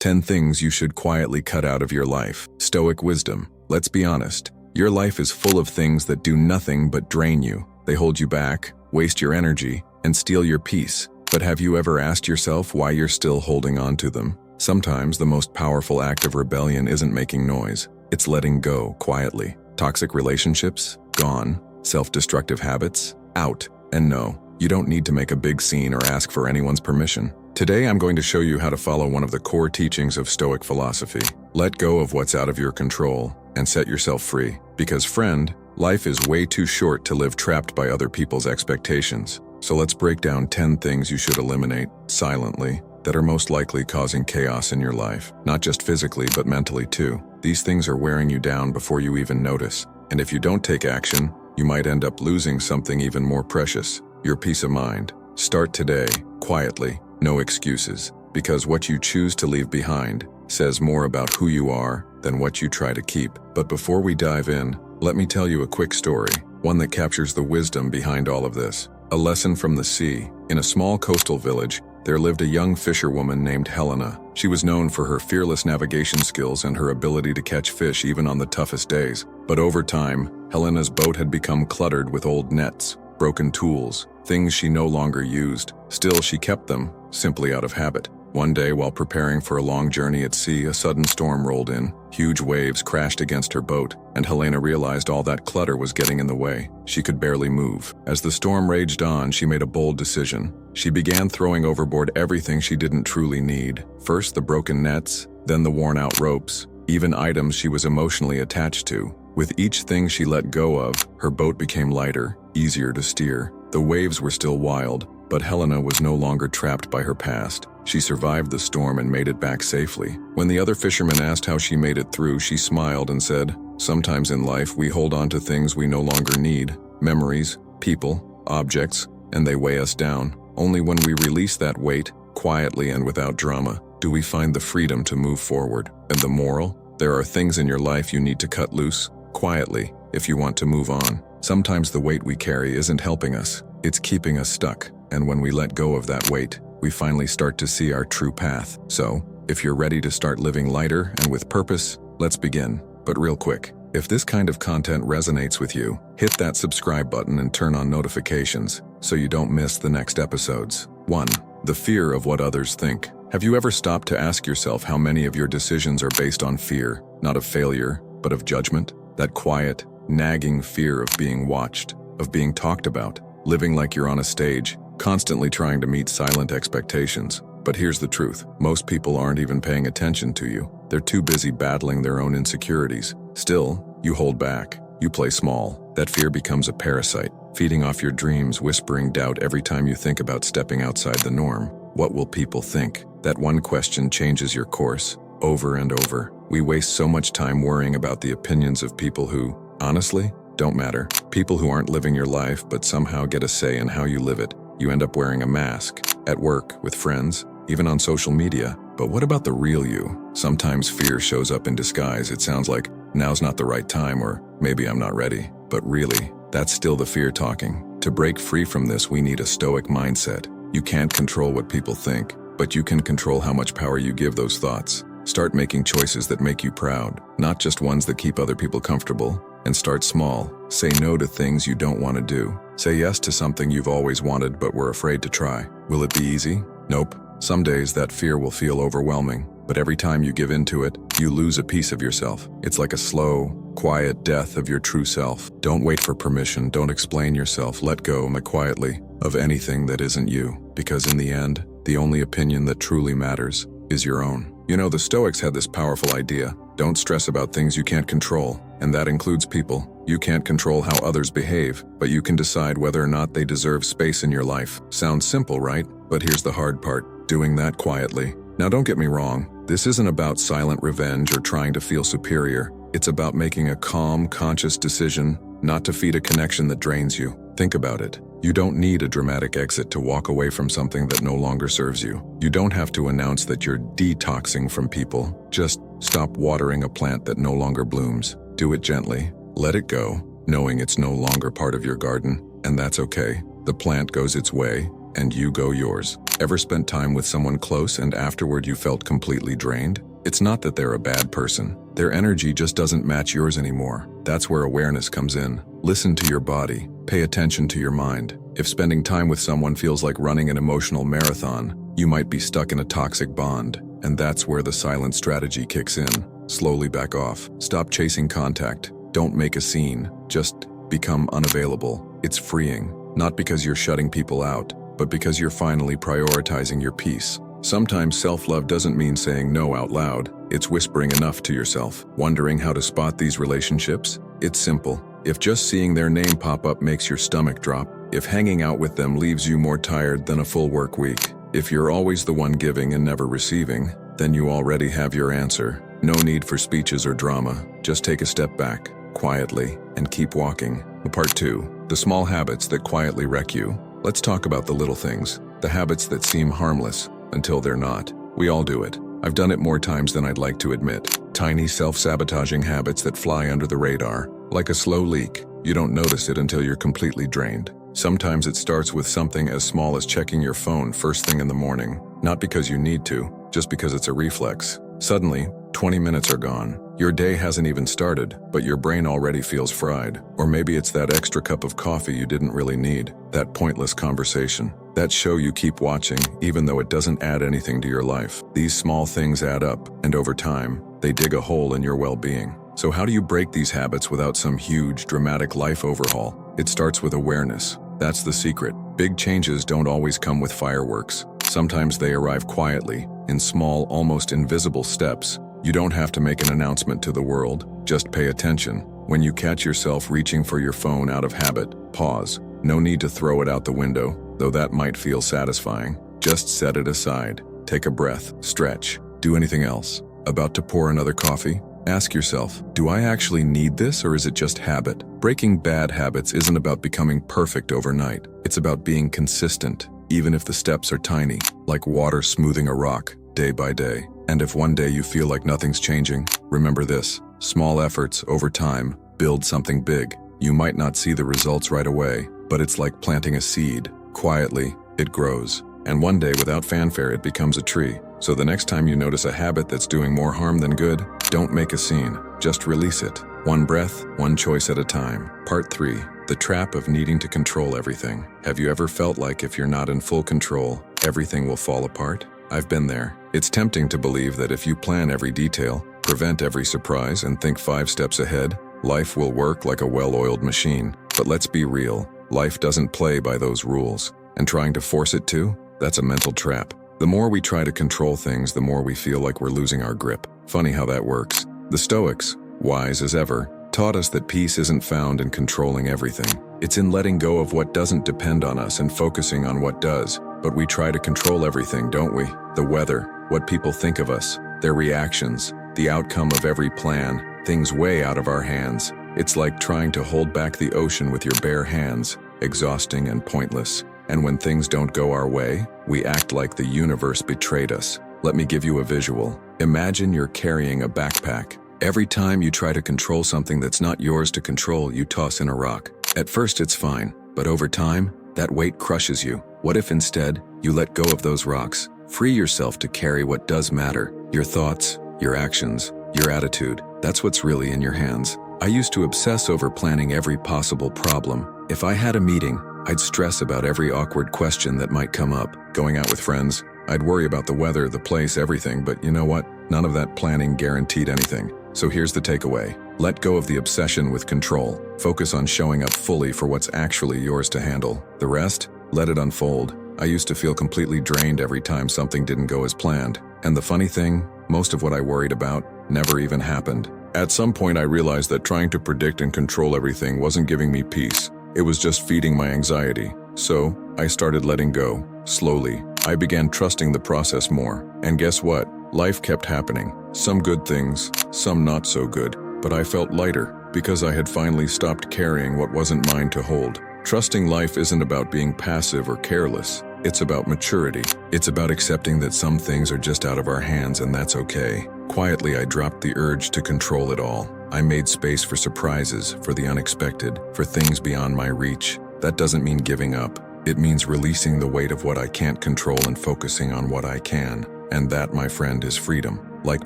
10 things you should quietly cut out of your life. Stoic wisdom. Let's be honest. Your life is full of things that do nothing but drain you. They hold you back, waste your energy, and steal your peace. But have you ever asked yourself why you're still holding on to them? Sometimes the most powerful act of rebellion isn't making noise. It's letting go quietly. Toxic relationships? Gone. Self-destructive habits? Out. And no, you don't need to make a big scene or ask for anyone's permission. Today I'm going to show you how to follow one of the core teachings of Stoic philosophy. Let go of what's out of your control and set yourself free. Because friend, life is way too short to live trapped by other people's expectations. So let's break down 10 things you should eliminate, silently, that are most likely causing chaos in your life. Not just physically, but mentally too. These things are wearing you down before you even notice. And if you don't take action, you might end up losing something even more precious, your peace of mind. Start today, quietly, no excuses. Because what you choose to leave behind says more about who you are than what you try to keep. But before we dive in, let me tell you a quick story, one that captures the wisdom behind all of this. A lesson from the sea. In a small coastal village, there lived a young fisherwoman named Helena. She was known for her fearless navigation skills and her ability to catch fish even on the toughest days. But over time, Helena's boat had become cluttered with old nets, broken tools, things she no longer used. Still, she kept them, simply out of habit. One day, while preparing for a long journey at sea, a sudden storm rolled in. Huge waves crashed against her boat, and Helena realized all that clutter was getting in the way. She could barely move. As the storm raged on, she made a bold decision. She began throwing overboard everything she didn't truly need. First the broken nets, then the worn-out ropes, even items she was emotionally attached to. With each thing she let go of, her boat became lighter, easier to steer. The waves were still wild, but Helena was no longer trapped by her past. She survived the storm and made it back safely. When the other fishermen asked how she made it through, she smiled and said, "Sometimes in life we hold on to things we no longer need, memories, people, objects, and they weigh us down. Only when we release that weight, quietly and without drama, do we find the freedom to move forward." And the moral? There are things in your life you need to cut loose, quietly, if you want to move on. Sometimes the weight we carry isn't helping us, it's keeping us stuck. And when we let go of that weight, we finally start to see our true path. So, if you're ready to start living lighter and with purpose, let's begin. But real quick, if this kind of content resonates with you, hit that subscribe button and turn on notifications so you don't miss the next episodes. 1. The fear of what others think. Have you ever stopped to ask yourself how many of your decisions are based on fear, not of failure, but of judgment? That quiet, nagging fear of being watched, of being talked about, living like you're on a stage, constantly trying to meet silent expectations. But here's the truth. Most people aren't even paying attention to you. They're too busy battling their own insecurities. Still, you hold back. You play small. That fear becomes a parasite, feeding off your dreams, whispering doubt every time you think about stepping outside the norm. What will people think? That one question changes your course, over and over. We waste so much time worrying about the opinions of people who, honestly, don't matter. People who aren't living your life but somehow get a say in how you live it. You end up wearing a mask, at work, with friends, even on social media. But what about the real you? Sometimes fear shows up in disguise. It sounds like, now's not the right time, or maybe I'm not ready. But really, that's still the fear talking. To break free from this, we need a Stoic mindset. You can't control what people think, but you can control how much power you give those thoughts. Start making choices that make you proud, not just ones that keep other people comfortable. And start small. Say no to things you don't want to do. Say yes to something you've always wanted but were afraid to try. Will it be easy? Nope. Some days that fear will feel overwhelming, but every time you give into it, you lose a piece of yourself. It's like a slow, quiet death of your true self. Don't wait for permission. Don't explain yourself. Let go, quietly, of anything that isn't you. Because in the end, the only opinion that truly matters is your own. You know, the Stoics had this powerful idea. Don't stress about things you can't control. And that includes people. You can't control how others behave, but you can decide whether or not they deserve space in your life. Sounds simple, right? But here's the hard part, doing that quietly. Now don't get me wrong, this isn't about silent revenge or trying to feel superior. It's about making a calm, conscious decision not to feed a connection that drains you. Think about it. You don't need a dramatic exit to walk away from something that no longer serves you. You don't have to announce that you're detoxing from people. Just stop watering a plant that no longer blooms. Do it gently. Let it go, knowing it's no longer part of your garden, and that's okay. The plant goes its way, and you go yours. Ever spent time with someone close and afterward you felt completely drained? It's not that they're a bad person. Their energy just doesn't match yours anymore. That's where awareness comes in. Listen to your body. Pay attention to your mind. If spending time with someone feels like running an emotional marathon, you might be stuck in a toxic bond. And that's where the silent strategy kicks in. Slowly back off. Stop chasing contact. Don't make a scene. Just become unavailable. It's freeing. Not because you're shutting people out, but because you're finally prioritizing your peace. Sometimes self-love doesn't mean saying no out loud. It's whispering enough to yourself. Wondering how to spot these relationships? It's simple. If just seeing their name pop up makes your stomach drop, if hanging out with them leaves you more tired than a full work week, if you're always the one giving and never receiving, then you already have your answer. No need for speeches or drama. Just take a step back, quietly, and keep walking. Part 2. The small habits that quietly wreck you. Let's talk about the little things. The habits that seem harmless until they're not. We all do it. I've done it more times than I'd like to admit. Tiny self-sabotaging habits that fly under the radar. Like a slow leak, you don't notice it until you're completely drained. Sometimes it starts with something as small as checking your phone first thing in the morning. Not because you need to, just because it's a reflex. Suddenly, 20 minutes are gone. Your day hasn't even started, but your brain already feels fried. Or maybe it's that extra cup of coffee you didn't really need. That pointless conversation. That show you keep watching, even though it doesn't add anything to your life. These small things add up, and over time, they dig a hole in your well-being. So how do you break these habits without some huge, dramatic life overhaul? It starts with awareness. That's the secret. Big changes don't always come with fireworks. Sometimes they arrive quietly, in small, almost invisible steps. You don't have to make an announcement to the world, just pay attention. When you catch yourself reaching for your phone out of habit, pause. No need to throw it out the window, though that might feel satisfying. Just set it aside. Take a breath, stretch, do anything else. About to pour another coffee? Ask yourself, do I actually need this or is it just habit? Breaking bad habits isn't about becoming perfect overnight. It's about being consistent, even if the steps are tiny, like water smoothing a rock, day by day. And if one day you feel like nothing's changing, remember this: small efforts over time build something big. You might not see the results right away, but it's like planting a seed. Quietly, it grows. And one day, without fanfare, it becomes a tree. So the next time you notice a habit that's doing more harm than good, don't make a scene. Just release it. One breath, one choice at a time. Part 3. The trap of needing to control everything. Have you ever felt like if you're not in full control, everything will fall apart? I've been there. It's tempting to believe that if you plan every detail, prevent every surprise, and think 5 steps ahead, life will work like a well-oiled machine. But let's be real. Life doesn't play by those rules. And trying to force it to? That's a mental trap. The more we try to control things, the more we feel like we're losing our grip. Funny how that works. The Stoics, wise as ever, taught us that peace isn't found in controlling everything. It's in letting go of what doesn't depend on us and focusing on what does. But we try to control everything, don't we? The weather, what people think of us, their reactions, the outcome of every plan, things way out of our hands. It's like trying to hold back the ocean with your bare hands, exhausting and pointless. And when things don't go our way, we act like the universe betrayed us. Let me give you a visual. Imagine you're carrying a backpack. Every time you try to control something that's not yours to control, you toss in a rock. At first it's fine, but over time, that weight crushes you. What if instead, you let go of those rocks? Free yourself to carry what does matter. Your thoughts, your actions, your attitude. That's what's really in your hands. I used to obsess over planning every possible problem. If I had a meeting, I'd stress about every awkward question that might come up. Going out with friends, I'd worry about the weather, the place, everything, but you know what? None of that planning guaranteed anything. So here's the takeaway. Let go of the obsession with control. Focus on showing up fully for what's actually yours to handle. The rest, let it unfold. I used to feel completely drained every time something didn't go as planned. And the funny thing, most of what I worried about never even happened. At some point I realized that trying to predict and control everything wasn't giving me peace. It was just feeding my anxiety. So, I started letting go, slowly. I began trusting the process more. And guess what? Life kept happening. Some good things, some not so good. But I felt lighter, because I had finally stopped carrying what wasn't mine to hold. Trusting life isn't about being passive or careless. It's about maturity. It's about accepting that some things are just out of our hands and that's okay. Quietly, I dropped the urge to control it all. I made space for surprises, for the unexpected, for things beyond my reach. That doesn't mean giving up. It means releasing the weight of what I can't control and focusing on what I can. And that, my friend, is freedom. Like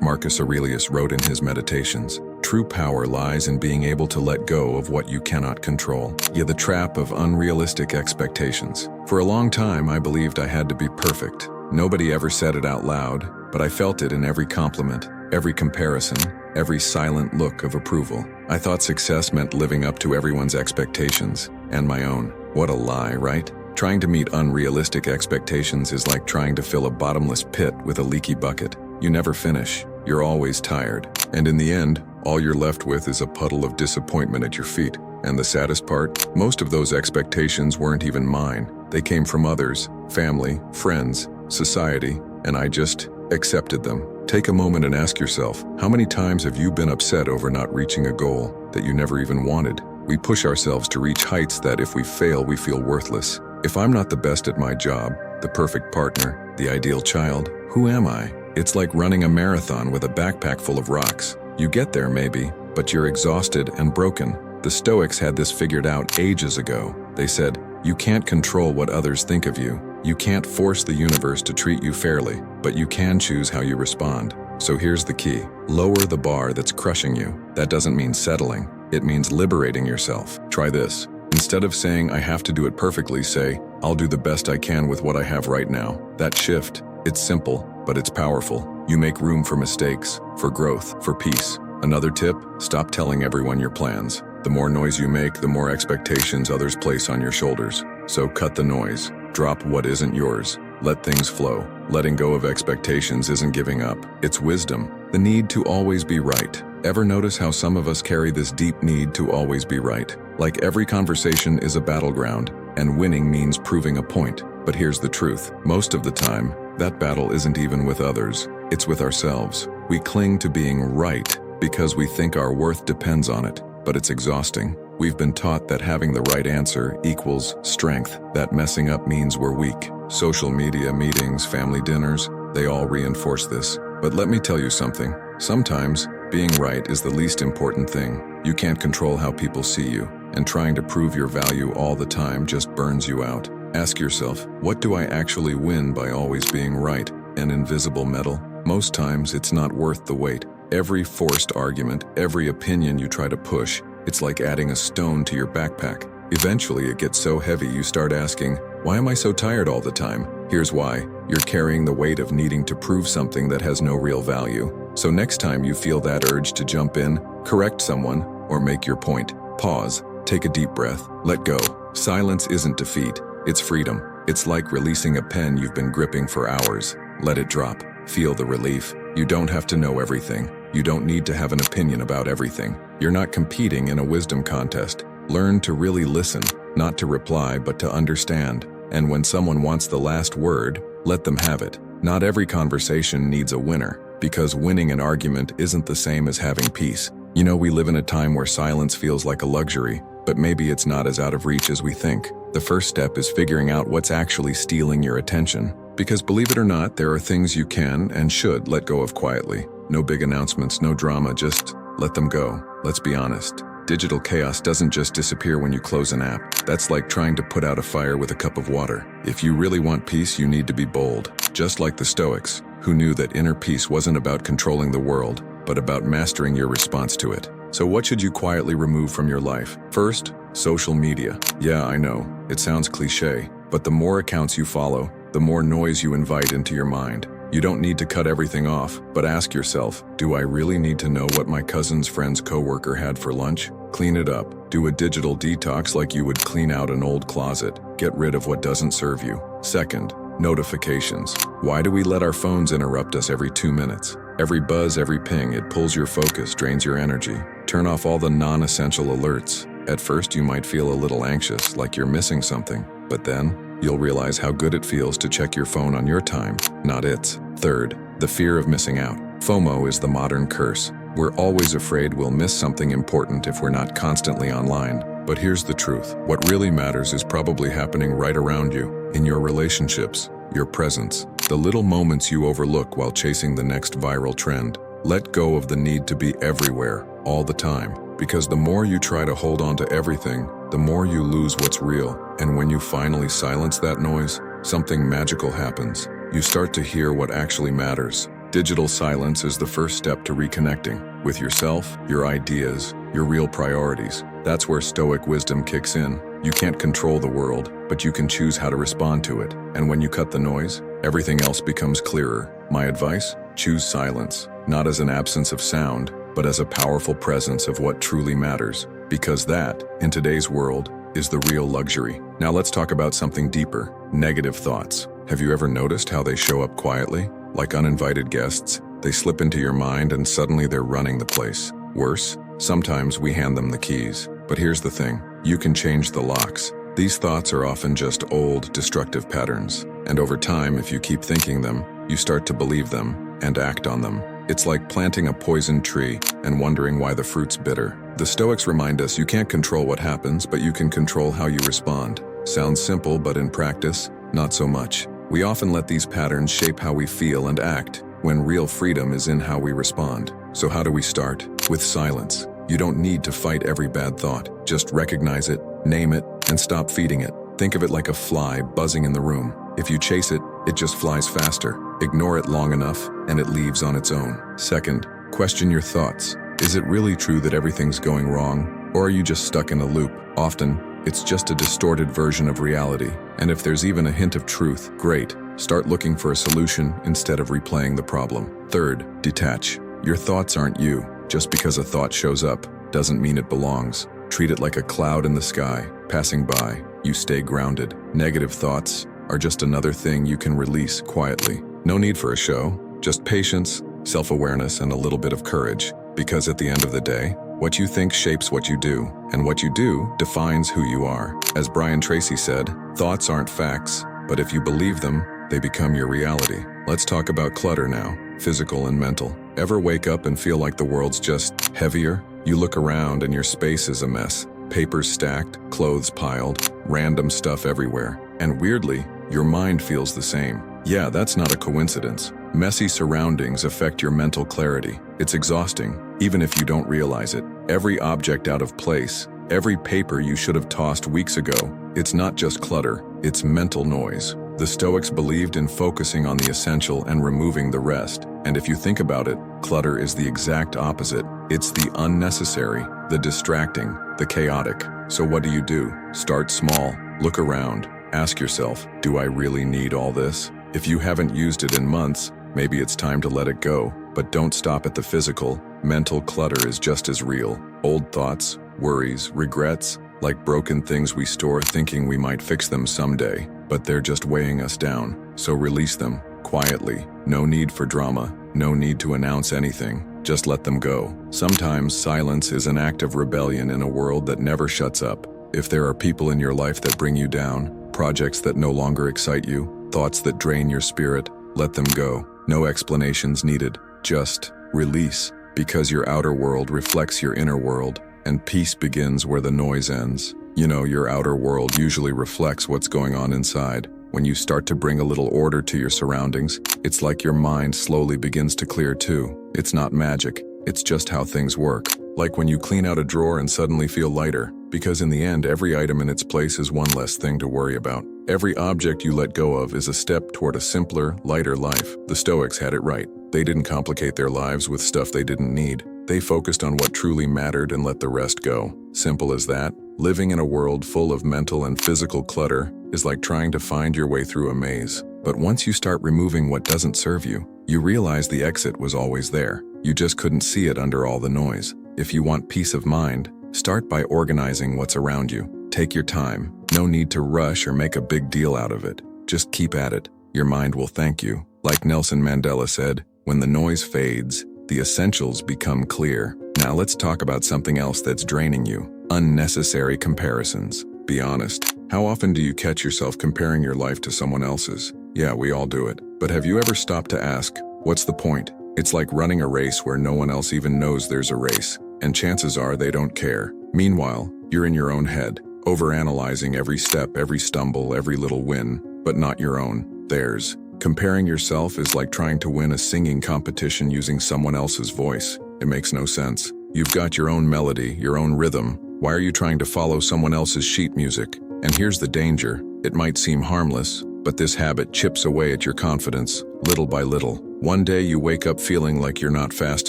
Marcus Aurelius wrote in his Meditations, true power lies in being able to let go of what you cannot control. Yeah, the trap of unrealistic expectations. For a long time, I believed I had to be perfect. Nobody ever said it out loud, but I felt it in every compliment, every comparison, every silent look of approval. I thought success meant living up to everyone's expectations, and my own. What a lie, right? Trying to meet unrealistic expectations is like trying to fill a bottomless pit with a leaky bucket. You never finish. You're always tired. And in the end, all you're left with is a puddle of disappointment at your feet. And the saddest part, most of those expectations weren't even mine. They came from others, family, friends, society, and I just accepted them. Take a moment and ask yourself, how many times have you been upset over not reaching a goal that you never even wanted? We push ourselves to reach heights that if we fail, we feel worthless. If I'm not the best at my job, the perfect partner, the ideal child, who am I? It's like running a marathon with a backpack full of rocks. You get there maybe, but you're exhausted and broken. The Stoics had this figured out ages ago. They said, you can't control what others think of you. You can't force the universe to treat you fairly, but you can choose how you respond. So here's the key. Lower the bar that's crushing you. That doesn't mean settling. It means liberating yourself. Try this. Instead of saying, I have to do it perfectly, say, I'll do the best I can with what I have right now. That shift, it's simple, but it's powerful. You make room for mistakes, for growth, for peace. Another tip, stop telling everyone your plans. The more noise you make, the more expectations others place on your shoulders. So cut the noise. Drop what isn't yours. Let things flow. Letting go of expectations isn't giving up. It's wisdom. The need to always be right. Ever notice how some of us carry this deep need to always be right? Like every conversation is a battleground, and winning means proving a point. But here's the truth. Most of the time, that battle isn't even with others. It's with ourselves. We cling to being right because we think our worth depends on it, but it's exhausting. We've been taught that having the right answer equals strength, that messing up means we're weak. Social media, meetings, family dinners, they all reinforce this. But let me tell you something. Sometimes, being right is the least important thing. You can't control how people see you, and trying to prove your value all the time just burns you out. Ask yourself, what do I actually win by always being right? An invisible medal? Most times, it's not worth the wait. Every forced argument, every opinion you try to push, it's like adding a stone to your backpack. Eventually, it gets so heavy you start asking, why am I so tired all the time? Here's why. You're carrying the weight of needing to prove something that has no real value. So next time you feel that urge to jump in, correct someone, or make your point, pause, take a deep breath, let go. Silence isn't defeat, it's freedom. It's like releasing a pen you've been gripping for hours. Let it drop. Feel the relief. You don't have to know everything. You don't need to have an opinion about everything. You're not competing in a wisdom contest. Learn to really listen, not to reply, but to understand. And when someone wants the last word, let them have it. Not every conversation needs a winner, because winning an argument isn't the same as having peace. You know, we live in a time where silence feels like a luxury, but maybe it's not as out of reach as we think. The first step is figuring out what's actually stealing your attention. Because believe it or not, there are things you can and should let go of quietly. No big announcements, no drama, just let them go. Let's be honest. Digital chaos doesn't just disappear when you close an app. That's like trying to put out a fire with a cup of water. If you really want peace, you need to be bold. Just like the Stoics, who knew that inner peace wasn't about controlling the world, but about mastering your response to it. So what should you quietly remove from your life? First, social media. Yeah, I know, it sounds cliche, but the more accounts you follow, the more noise you invite into your mind. You don't need to cut everything off, but ask yourself, do I really need to know what my cousin's friend's coworker had for lunch? Clean it up. Do a digital detox like you would clean out an old closet. Get rid of what doesn't serve you. Second, notifications. Why do we let our phones interrupt us every 2 minutes? Every buzz, every ping, it pulls your focus, drains your energy. Turn off all the non-essential alerts. At first, you might feel a little anxious, like you're missing something, but then you'll realize how good it feels to check your phone on your time, not its. Third, the fear of missing out. FOMO is the modern curse. We're always afraid we'll miss something important if we're not constantly online. But here's the truth. What really matters is probably happening right around you, in your relationships, your presence, the little moments you overlook while chasing the next viral trend. Let go of the need to be everywhere, all the time. Because the more you try to hold on to everything, the more you lose what's real. And when you finally silence that noise, something magical happens. You start to hear what actually matters. Digital silence is the first step to reconnecting with yourself, your ideas, your real priorities. That's where Stoic wisdom kicks in. You can't control the world, but you can choose how to respond to it. And when you cut the noise, everything else becomes clearer. My advice? Choose silence, not as an absence of sound, but as a powerful presence of what truly matters. Because that, in today's world, is the real luxury. Now let's talk about something deeper: negative thoughts. Have you ever noticed how they show up quietly? Like uninvited guests, they slip into your mind and suddenly they're running the place. Worse, sometimes we hand them the keys. But here's the thing: you can change the locks. These thoughts are often just old, destructive patterns. And over time, if you keep thinking them, you start to believe them and act on them. It's like planting a poisoned tree and wondering why the fruit's bitter. The Stoics remind us you can't control what happens, but you can control how you respond. Sounds simple, but in practice, not so much. We often let these patterns shape how we feel and act, when real freedom is in how we respond. So how do we start? With silence. You don't need to fight every bad thought. Just recognize it, name it, and stop feeding it. Think of it like a fly buzzing in the room. If you chase it, it just flies faster. Ignore it long enough, and it leaves on its own. Second, question your thoughts. Is it really true that everything's going wrong? Or are you just stuck in a loop? Often, it's just a distorted version of reality. And if there's even a hint of truth, great. Start looking for a solution instead of replaying the problem. Third, detach. Your thoughts aren't you. Just because a thought shows up doesn't mean it belongs. Treat it like a cloud in the sky, passing by. You stay grounded. Negative thoughts are just another thing you can release quietly. No need for a show, just patience, self-awareness, and a little bit of courage. Because at the end of the day, what you think shapes what you do, and what you do defines who you are. As Brian Tracy said, thoughts aren't facts, but if you believe them, they become your reality. Let's talk about clutter now, physical and mental. Ever wake up and feel like the world's just heavier? You look around and your space is a mess. Papers stacked, clothes piled, random stuff everywhere. And weirdly, your mind feels the same. Yeah, that's not a coincidence. Messy surroundings affect your mental clarity. It's exhausting, even if you don't realize it. Every object out of place, every paper you should have tossed weeks ago. It's not just clutter, it's mental noise. The Stoics believed in focusing on the essential and removing the rest. And if you think about it, clutter is the exact opposite. It's the unnecessary, the distracting, the chaotic. So what do? Start small, look around, ask yourself, do I really need all this? If you haven't used it in months, maybe it's time to let it go. But don't stop at the physical. Mental clutter is just as real. Old thoughts, worries, regrets, like broken things we store thinking we might fix them someday, but they're just weighing us down. So release them, quietly. No need for drama, no need to announce anything. Just let them go. Sometimes silence is an act of rebellion in a world that never shuts up. If there are people in your life that bring you down, projects that no longer excite you, thoughts that drain your spirit, let them go. No explanations needed, just release. Because your outer world reflects your inner world, and peace begins where the noise ends. You know, your outer world usually reflects what's going on inside. When you start to bring a little order to your surroundings, it's like your mind slowly begins to clear too. It's not magic, it's just how things work. Like when you clean out a drawer and suddenly feel lighter, because in the end, every item in its place is one less thing to worry about. Every object you let go of is a step toward a simpler, lighter life. The Stoics had it right. They didn't complicate their lives with stuff they didn't need. They focused on what truly mattered and let the rest go. Simple as that. Living in a world full of mental and physical clutter is like trying to find your way through a maze. But once you start removing what doesn't serve you, you realize the exit was always there. You just couldn't see it under all the noise. If you want peace of mind, start by organizing what's around you. Take your time. No need to rush or make a big deal out of it. Just keep at it. Your mind will thank you. Like Nelson Mandela said, when the noise fades, the essentials become clear. Now let's talk about something else that's draining you. Unnecessary comparisons. Be honest. How often do you catch yourself comparing your life to someone else's? Yeah, we all do it. But have you ever stopped to ask, what's the point? It's like running a race where no one else even knows there's a race, and chances are they don't care. Meanwhile, you're in your own head, overanalyzing every step, every stumble, every little win, but not your own, theirs. Comparing yourself is like trying to win a singing competition using someone else's voice. It makes no sense. You've got your own melody, your own rhythm. Why are you trying to follow someone else's sheet music? And here's the danger. It might seem harmless, but this habit chips away at your confidence, little by little. One day you wake up feeling like you're not fast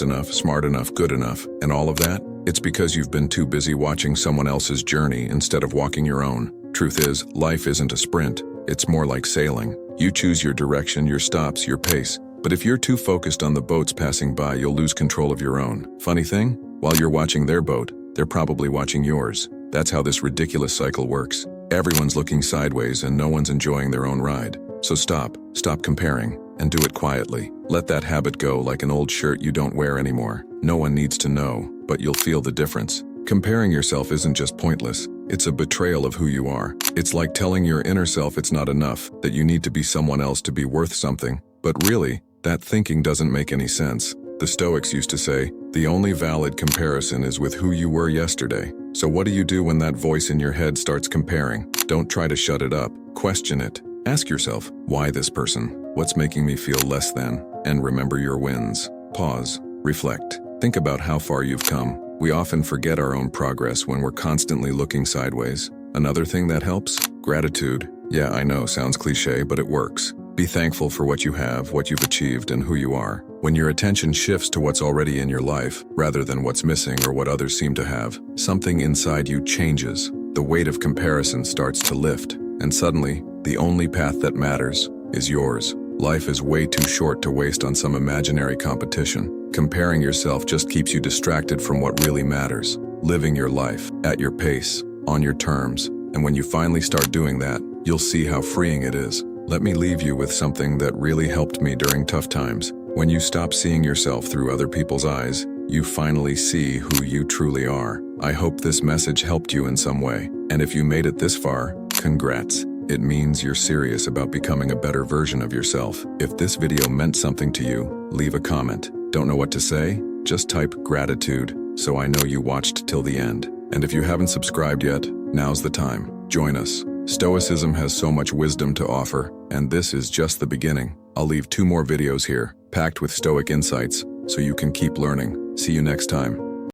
enough, smart enough, good enough, and all of that? It's because you've been too busy watching someone else's journey instead of walking your own. Truth is, life isn't a sprint. It's more like sailing. You choose your direction, your stops, your pace. But if you're too focused on the boats passing by, you'll lose control of your own. Funny thing? While you're watching their boat, they're probably watching yours. That's how this ridiculous cycle works. Everyone's looking sideways and no one's enjoying their own ride. So stop comparing, and do it quietly. Let that habit go like an old shirt you don't wear anymore. No one needs to know, but you'll feel the difference. Comparing yourself isn't just pointless. It's a betrayal of who you are. It's like telling your inner self it's not enough, that you need to be someone else to be worth something. But really, that thinking doesn't make any sense. The Stoics used to say, the only valid comparison is with who you were yesterday. So what do you do when that voice in your head starts comparing? Don't try to shut it up. Question it. Ask yourself, why this person? What's making me feel less than? And remember your wins. Pause. Reflect. Think about how far you've come. We often forget our own progress when we're constantly looking sideways. Another thing that helps? Gratitude. Yeah, I know, sounds cliche, but it works. Be thankful for what you have, what you've achieved, and who you are. When your attention shifts to what's already in your life, rather than what's missing or what others seem to have, something inside you changes. The weight of comparison starts to lift, and suddenly, the only path that matters is yours. Life is way too short to waste on some imaginary competition. Comparing yourself just keeps you distracted from what really matters. Living your life, at your pace, on your terms. And when you finally start doing that, you'll see how freeing it is. Let me leave you with something that really helped me during tough times. When you stop seeing yourself through other people's eyes, you finally see who you truly are. I hope this message helped you in some way. And if you made it this far, congrats. It means you're serious about becoming a better version of yourself. If this video meant something to you, leave a comment. Don't know what to say? Just type gratitude, so I know you watched till the end. And if you haven't subscribed yet, now's the time. Join us. Stoicism has so much wisdom to offer, and this is just the beginning. I'll leave 2 more videos here, packed with Stoic insights, so you can keep learning. See you next time.